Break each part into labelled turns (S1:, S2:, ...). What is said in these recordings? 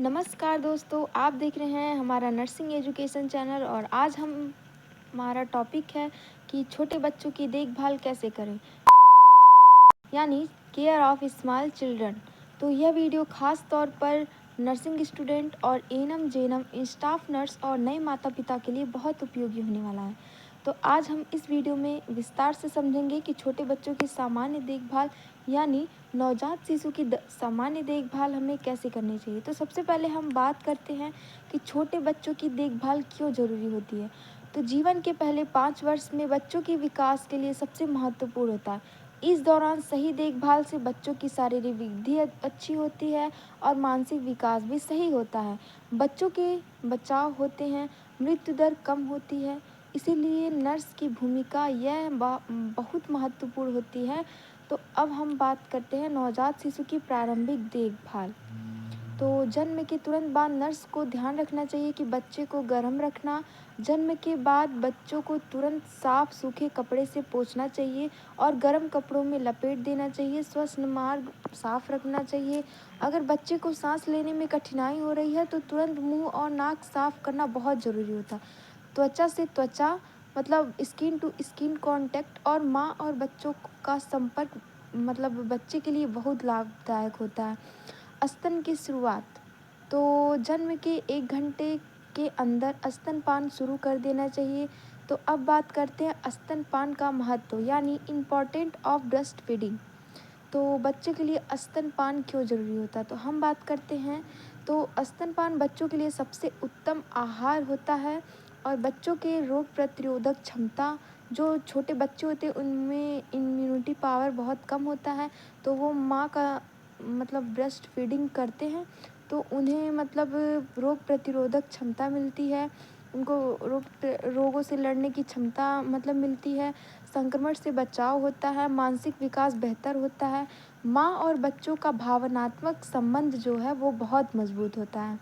S1: नमस्कार दोस्तों, आप देख रहे हैं हमारा नर्सिंग एजुकेशन चैनल और आज हम हमारा टॉपिक है कि छोटे बच्चों की देखभाल कैसे करें, यानी केयर ऑफ स्मॉल चिल्ड्रन। तो यह वीडियो खास तौर पर नर्सिंग स्टूडेंट और एएनएम जेएनएम स्टाफ नर्स और नए माता पिता के लिए बहुत उपयोगी होने वाला है। तो आज हम इस वीडियो में विस्तार से समझेंगे कि छोटे बच्चों की सामान्य देखभाल यानी नवजात शिशु की सामान्य देखभाल हमें कैसे करनी चाहिए। तो सबसे पहले हम बात करते हैं कि छोटे बच्चों की देखभाल क्यों ज़रूरी होती है। तो जीवन के पहले 5 वर्ष में बच्चों के विकास के लिए सबसे महत्वपूर्ण होता है। इस दौरान सही देखभाल से बच्चों की शारीरिक वृद्धि अच्छी होती है और मानसिक विकास भी सही होता है। बच्चों के बचाव होते हैं, मृत्यु दर कम होती है। इसीलिए नर्स की भूमिका यह बहुत महत्वपूर्ण होती है। तो अब हम बात करते हैं नवजात शिशु की प्रारंभिक देखभाल। तो जन्म के तुरंत बाद नर्स को ध्यान रखना चाहिए कि बच्चे को गर्म रखना। जन्म के बाद बच्चों को तुरंत साफ सूखे कपड़े से पोंछना चाहिए और गर्म कपड़ों में लपेट देना चाहिए। श्वसन मार्ग साफ रखना चाहिए। अगर बच्चे को सांस लेने में कठिनाई हो रही है तो तुरंत मुंह और नाक साफ करना बहुत ज़रूरी होता है। त्वचा से त्वचा मतलब स्किन टू स्किन कांटेक्ट और माँ और बच्चों का संपर्क मतलब बच्चे के लिए बहुत लाभदायक होता है। स्तन की शुरुआत, तो जन्म के 1 घंटे के अंदर स्तनपान शुरू कर देना चाहिए। तो अब बात करते हैं स्तनपान का महत्व यानी इम्पॉर्टेंट ऑफ ब्रेस्ट फीडिंग। तो बच्चे के लिए स्तनपान क्यों ज़रूरी होता है, तो हम बात करते हैं। तो स्तनपान बच्चों के लिए सबसे उत्तम आहार होता है और बच्चों के रोग प्रतिरोधक क्षमता, जो छोटे बच्चे होते हैं उनमें इम्यूनिटी पावर बहुत कम होता है। तो वो माँ का मतलब ब्रेस्ट फीडिंग करते हैं तो उन्हें मतलब रोग प्रतिरोधक क्षमता मिलती है, उनको रोगों से लड़ने की क्षमता मतलब मिलती है, संक्रमण से बचाव होता है, मानसिक विकास बेहतर होता है। माँ और बच्चों का भावनात्मक संबंध जो है वो बहुत मजबूत होता है।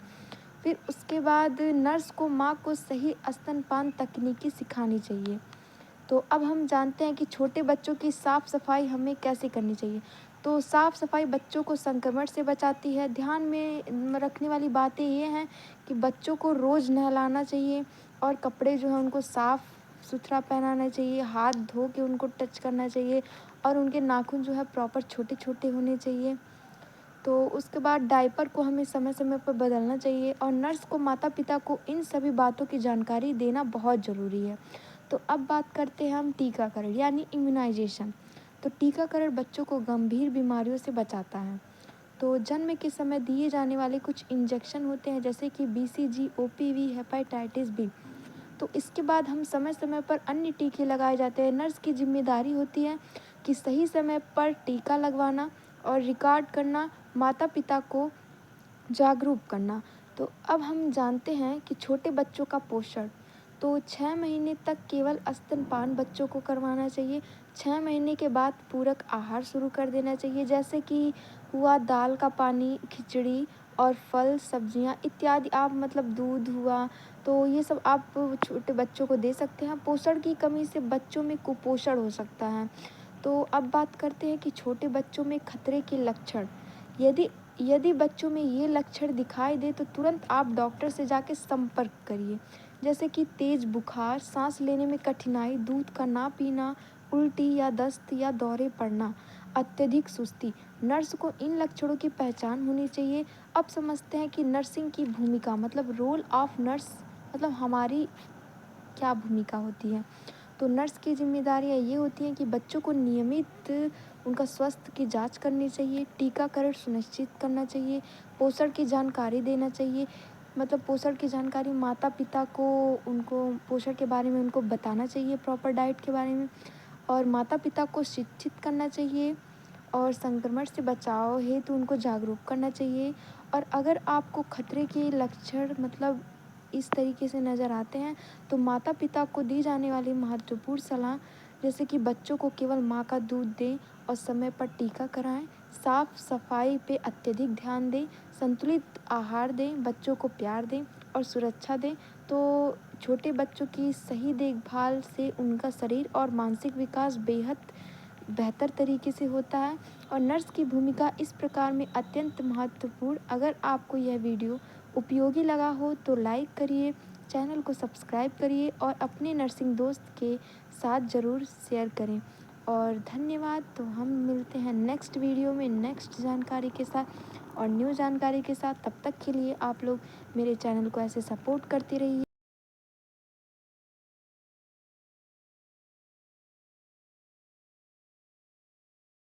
S1: फिर उसके बाद नर्स को माँ को सही स्तनपान तकनीकी सिखानी चाहिए। तो अब हम जानते हैं कि छोटे बच्चों की साफ़ सफाई हमें कैसे करनी चाहिए। तो साफ़ सफाई बच्चों को संक्रमण से बचाती है। ध्यान में रखने वाली बातें ये हैं कि बच्चों को रोज़ नहलाना चाहिए और कपड़े जो हैं उनको साफ़ सुथरा पहनाना चाहिए, हाथ धो के उनको टच करना चाहिए और उनके नाखून जो है प्रॉपर छोटे छोटे होने चाहिए। तो उसके बाद डायपर को हमें समय समय पर बदलना चाहिए और नर्स को माता पिता को इन सभी बातों की जानकारी देना बहुत ज़रूरी है। तो अब बात करते हैं हम टीकाकरण यानी इम्यूनाइजेशन। तो टीकाकरण बच्चों को गंभीर बीमारियों से बचाता है। तो जन्म के समय दिए जाने वाले कुछ इंजेक्शन होते हैं जैसे कि बीसीजी, ओपीवी, हेपेटाइटिस बी। तो इसके बाद हम समय समय पर अन्य टीके लगाए जाते हैं। नर्स की जिम्मेदारी होती है कि सही समय पर टीका लगवाना और रिकॉर्ड करना, माता पिता को जागरूक करना। तो अब हम जानते हैं कि छोटे बच्चों का पोषण। तो 6 महीने तक केवल स्तनपान बच्चों को करवाना चाहिए। 6 महीने के बाद पूरक आहार शुरू कर देना चाहिए जैसे कि हुआ दाल का पानी, खिचड़ी और फल, सब्जियां इत्यादि। आप मतलब दूध हुआ, तो ये सब आप छोटे बच्चों को दे सकते हैं। पोषण की कमी से बच्चों में कुपोषण हो सकता है। तो अब बात करते हैं कि छोटे बच्चों में खतरे के लक्षण। यदि यदि बच्चों में ये लक्षण दिखाई दे तो तुरंत आप डॉक्टर से जाके संपर्क करिए, जैसे कि तेज बुखार, सांस लेने में कठिनाई, दूध का ना पीना, उल्टी या दस्त या दौरे पड़ना, अत्यधिक सुस्ती। नर्स को इन लक्षणों की पहचान होनी चाहिए। अब समझते हैं कि नर्सिंग की भूमिका मतलब रोल ऑफ नर्स मतलब हमारी क्या भूमिका होती है। तो नर्स की जिम्मेदारियाँ ये होती हैं कि बच्चों को नियमित उनका स्वास्थ्य की जांच करनी चाहिए, टीकाकरण सुनिश्चित करना चाहिए, पोषण की जानकारी देना चाहिए। मतलब पोषण की जानकारी माता पिता को उनको पोषण के बारे में उनको बताना चाहिए, प्रॉपर डाइट के बारे में, और माता पिता को शिक्षित करना चाहिए और संक्रमण से बचाव हेतु उनको जागरूक करना चाहिए। और अगर आपको खतरे के लक्षण मतलब इस तरीके से नज़र आते हैं तो माता पिता को दी जाने वाली महत्वपूर्ण सलाह जैसे कि बच्चों को केवल माँ का दूध दें और समय पर टीका कराएं, साफ सफाई पे अत्यधिक ध्यान दें, संतुलित आहार दें, बच्चों को प्यार दें और सुरक्षा दें। तो छोटे बच्चों की सही देखभाल से उनका शरीर और मानसिक विकास बेहद बेहतर तरीके से होता है और नर्स की भूमिका इस प्रकार में अत्यंत महत्वपूर्ण। अगर आपको यह वीडियो उपयोगी लगा हो तो लाइक करिए, चैनल को सब्सक्राइब करिए और अपने नर्सिंग दोस्त के साथ ज़रूर शेयर करें। और धन्यवाद। तो हम मिलते हैं नेक्स्ट वीडियो में नेक्स्ट जानकारी के साथ और न्यू जानकारी के साथ। तब तक के लिए आप लोग मेरे चैनल को ऐसे सपोर्ट करते रहिए।